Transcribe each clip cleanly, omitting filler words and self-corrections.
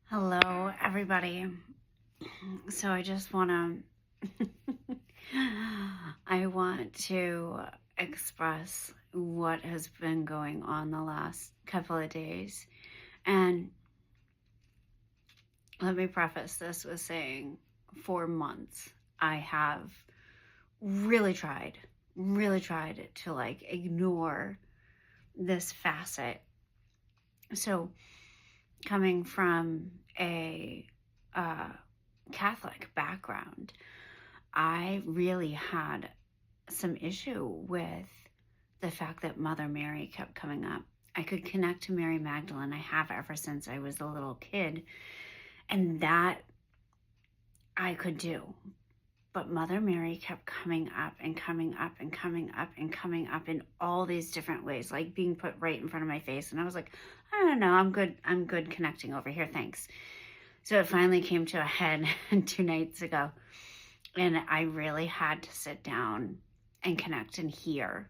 Hello, everybody. So I just want to, I want to express what has been going on the last couple of days. And let me preface this with saying for months, I have really tried to ignore this facet. So coming from a Catholic background, I really had some issue with the fact that Mother Mary kept coming up. I could connect to Mary Magdalene. I have ever since I was a little kid, and that I could do. But Mother Mary kept coming up and coming up and coming up and coming up in all these different ways, like being put right in front of my face. And I was like, I don't know, I'm good connecting over here, thanks. So it finally came to a head 2 nights ago. And I really had to sit down and connect and hear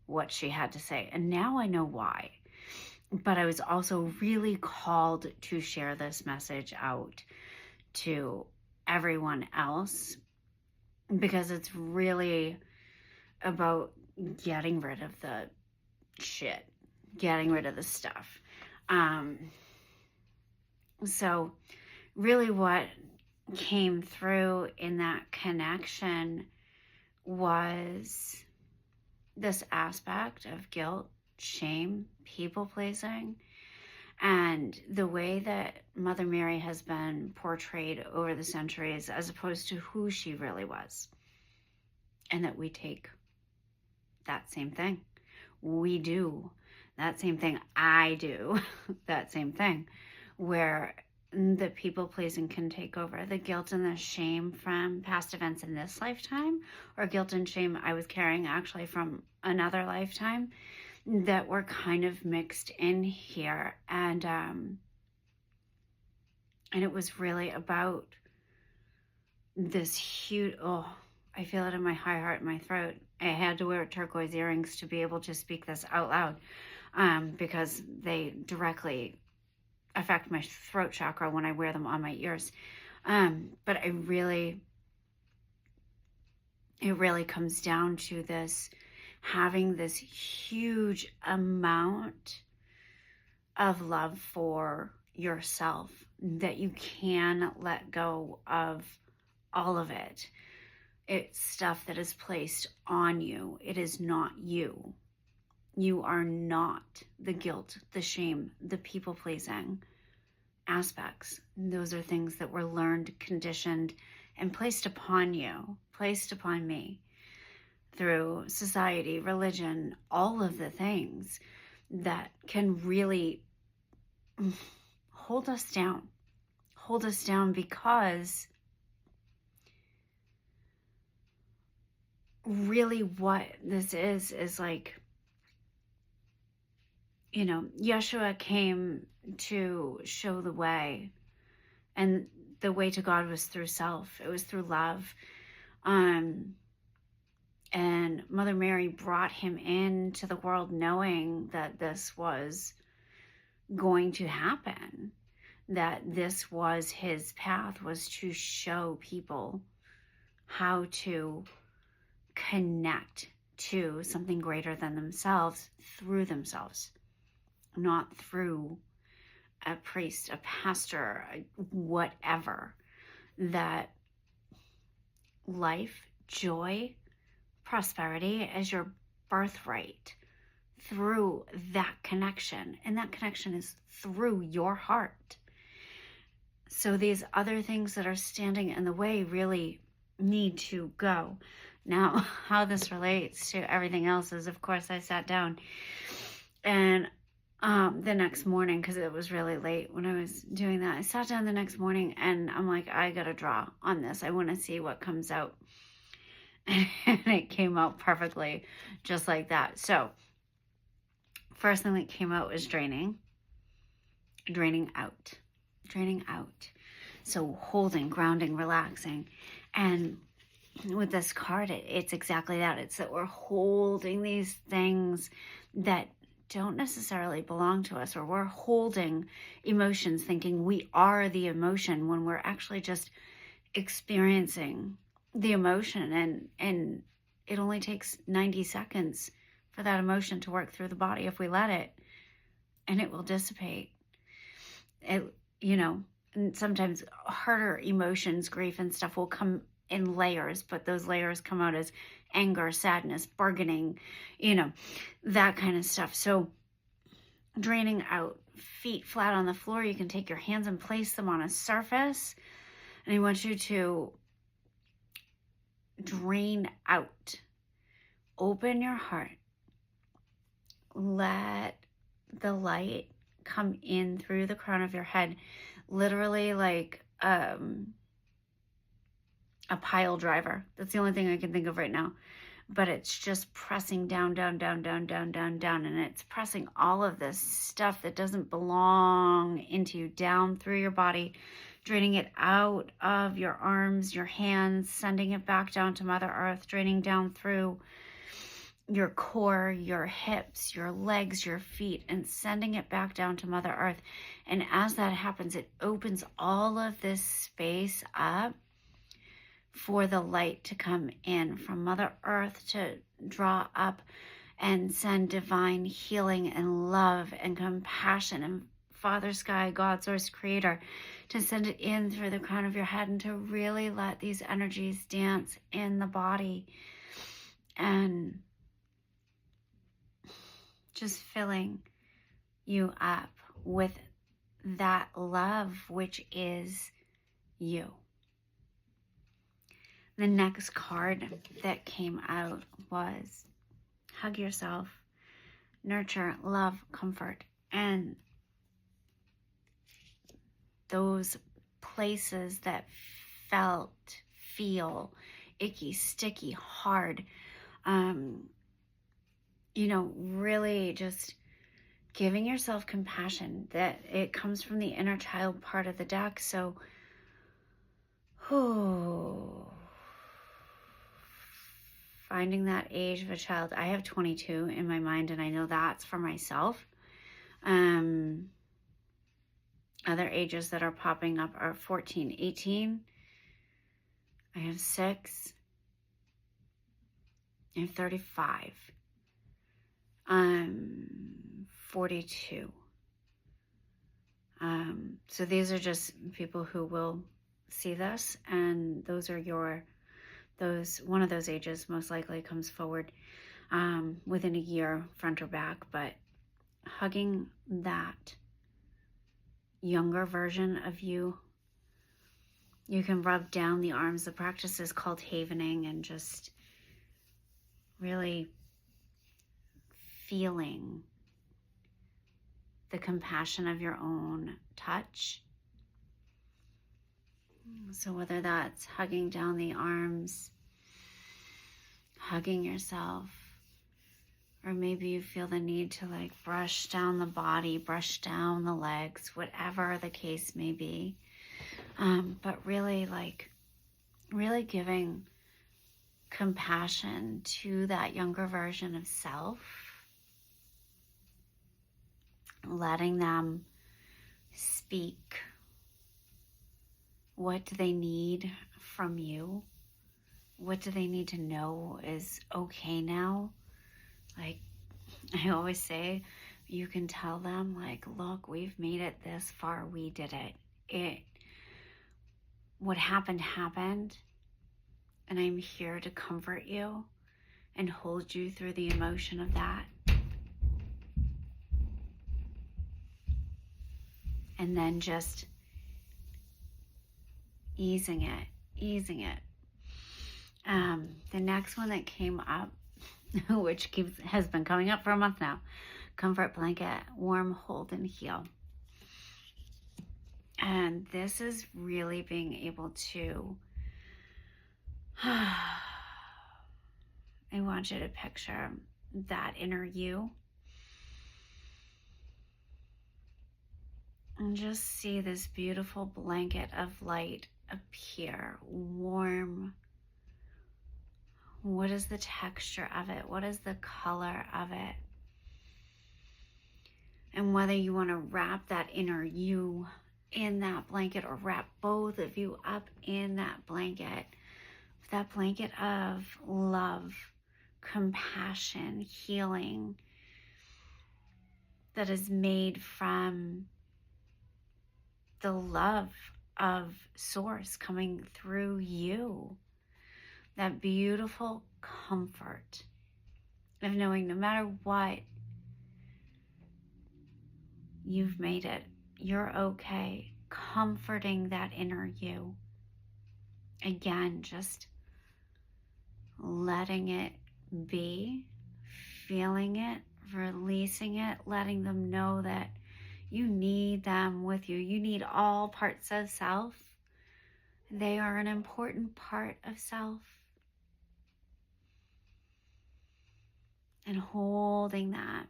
what she had to say. And now I know why. But I was also really called to share this message out to everyone else because it's really about getting rid of the shit, getting rid of the stuff. So really what came through in that connection was this aspect of guilt, shame, people pleasing, and the way that Mother Mary has been portrayed over the centuries as opposed to who she really was. And that we take that same thing. We do that same thing. I do that same thing, where the people pleasing can take over. The guilt and the shame from past events in this lifetime, or guilt and shame I was carrying actually from another lifetime, that were kind of mixed in here. And it was really about this huge, I feel it in my high heart and my throat. I had to wear turquoise earrings to be able to speak this out loud, because they directly affect my throat chakra when I wear them on my ears. But it really comes down to this, having this huge amount of love for yourself that you can let go of all of it. It's stuff that is placed on you. It is not you. You are not the guilt, the shame, the people-pleasing aspects. Those are things that were learned, conditioned, and placed upon you, placed upon me through society, religion, all of the things that can really hold us down because really what this is like, Yeshua came to show the way, and the way to God was through self. It was through love. And Mother Mary brought him into the world knowing that this was going to happen, that this was his path, was to show people how to connect to something greater than themselves through themselves, not through a priest, a pastor, whatever. That life, joy, prosperity as your birthright through that connection. And that connection is through your heart. So these other things that are standing in the way really need to go. Now, how this relates to everything else is, of course, I sat down and the next morning, because it was really late when I was doing that, I sat down the next morning and I'm like, I gotta draw on this. I want to see what comes out. And it came out perfectly just like that. So first thing that came out was draining out. So holding, grounding, relaxing. And with this card, it's exactly that. It's that we're holding these things that don't necessarily belong to us, or we're holding emotions thinking we are the emotion when we're actually just experiencing the emotion, and it only takes 90 seconds for that emotion to work through the body if we let it, and it will dissipate. It, and sometimes harder emotions, grief and stuff, will come in layers, but those layers come out as anger, sadness, bargaining, that kind of stuff. So draining out, feet flat on the floor. You can take your hands and place them on a surface, and I want you to drain out. Open your heart. Let the light come in through the crown of your head, literally like a pile driver. That's the only thing I can think of right now. But it's just pressing down, down, down, down, down, down, down. And it's pressing all of this stuff that doesn't belong into you down through your body, draining it out of your arms, your hands, sending it back down to Mother Earth, draining down through your core, your hips, your legs, your feet, and sending it back down to Mother Earth. And as that happens, it opens all of this space up for the light to come in from Mother Earth, to draw up and send divine healing and love and compassion, and Father Sky, God Source Creator, to send it in through the crown of your head, and to really let these energies dance in the body, and just filling you up with that love, which is you. The next card that came out was hug yourself, nurture, love, comfort, and those places that feel icky, sticky, hard, really just giving yourself compassion. That it comes from the inner child part of the deck. So, finding that age of a child. I have 22 in my mind, and I know that's for myself. Other ages that are popping up are 14, 18. I have 6. I have 35. 42. So these are just people who will see this, and those are one of those ages most likely comes forward within a year, front or back. But hugging that younger version of you, you can rub down the arms. The practice is called havening, and just really feeling the compassion of your own touch. So whether that's hugging down the arms, hugging yourself, or maybe you feel the need to like brush down the body, brush down the legs, whatever the case may be. But really giving compassion to that younger version of self, letting them speak. What do they need from you? What do they need to know is okay now? Like I always say, you can tell them, like, look, we've made it this far. We did it. What happened, and I'm here to comfort you and hold you through the emotion of that. And then just easing it. The next one that came up, which has been coming up for a month now, comfort blanket, warm, hold, and heal. And this is really being able to, I want you to picture that inner you. And just see this beautiful blanket of light appear, warm. What is the texture of it? What is the color of it? And whether you want to wrap that inner you in that blanket or wrap both of you up in that blanket of love, compassion, healing that is made from the love of Source coming through you. That beautiful comfort of knowing no matter what, you've made it. You're okay. Comforting that inner you. Again, just letting it be, feeling it, releasing it, letting them know that you need them with you. You need all parts of self. They are an important part of self. And holding that.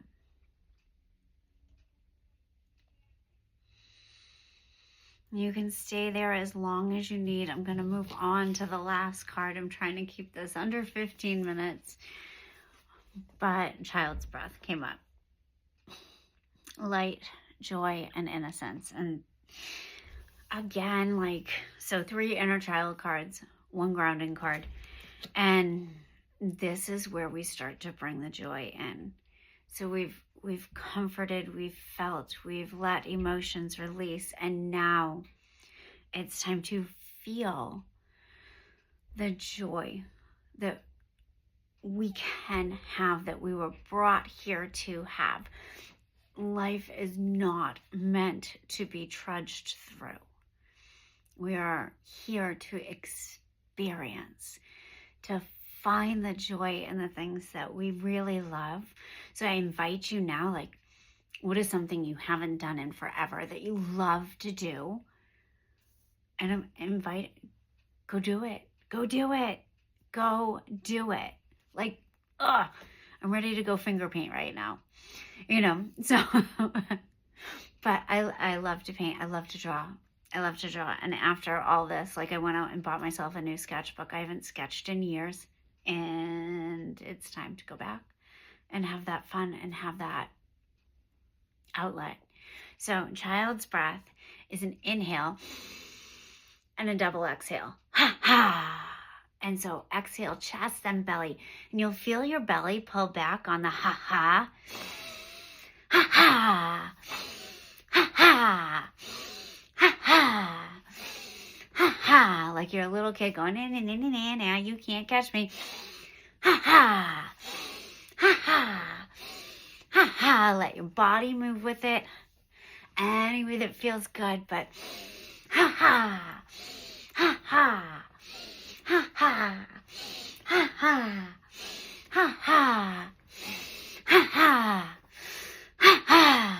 You can stay there as long as you need. I'm going to move on to the last card. I'm trying to keep this under 15 minutes. But child's breath came up. Light, joy, and innocence. And again, so 3 inner child cards, 1 grounding card. And this is where we start to bring the joy in. So we've comforted, we've felt, we've let emotions release, and now it's time to feel the joy that we can have, that we were brought here to have. Life is not meant to be trudged through. We are here to experience, to find the joy in the things that we really love. So I invite you now, what is something you haven't done in forever that you love to do? And go do it. Go do it. Go do it. I'm ready to go finger paint right now. So, but I love to paint. I love to draw. And after all this, I went out and bought myself a new sketchbook. I haven't sketched in years. And it's time to go back and have that fun and have that outlet. So child's breath is an inhale and a double exhale. Ha ha. And so exhale, chest, then belly. And you'll feel your belly pull back on the ha ha. Ha ha. Ha ha. Ha ha. Ha ha, like you're a little kid going, now you can't catch me. Ha ha. Ha ha. Ha ha. Let your body move with it any way that feels good, but ha ha. Ha ha. Ha ha. Ha ha. Ha ha. Ha ha. Ha ha.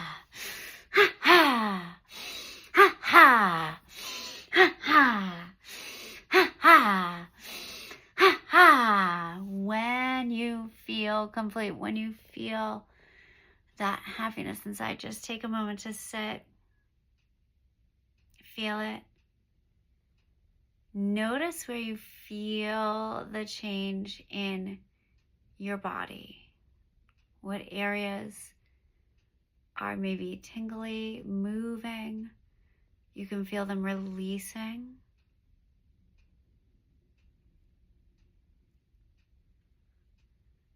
Ha ha. Ha ha. Ha ha. Ha ha. Ha ha. When you feel complete, when you feel that happiness inside, just take a moment to sit. Feel it. Notice where you feel the change in your body. What areas are maybe tingly, moving. You can feel them releasing.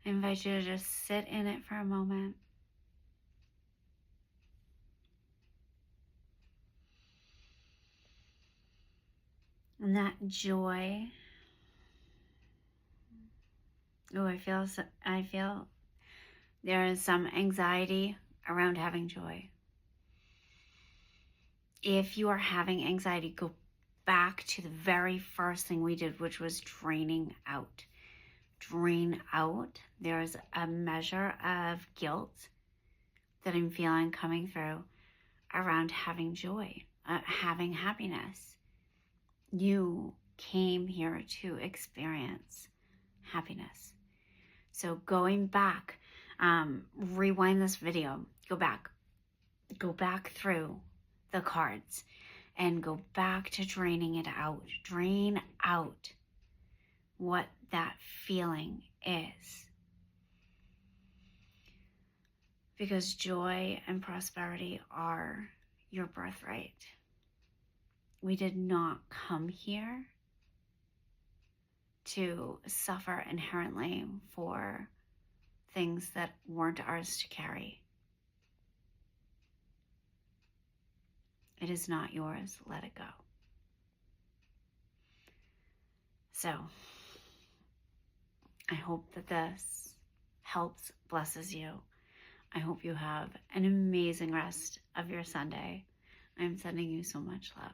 I invite you to just sit in it for a moment. And that joy. Oh, I feel there is some anxiety around having joy. If you are having anxiety, go back to the very first thing we did, which was draining out. Drain out. There's a measure of guilt that I'm feeling coming through around having joy, having happiness. You came here to experience happiness. So going back, rewind this video, go back through the cards and go back to draining it out. Drain out what that feeling is. because joy and prosperity are your birthright. We did not come here to suffer inherently for things that weren't ours to carry. It is not yours. Let it go. So, I hope that this helps, blesses you. I hope you have an amazing rest of your Sunday. I'm sending you so much love.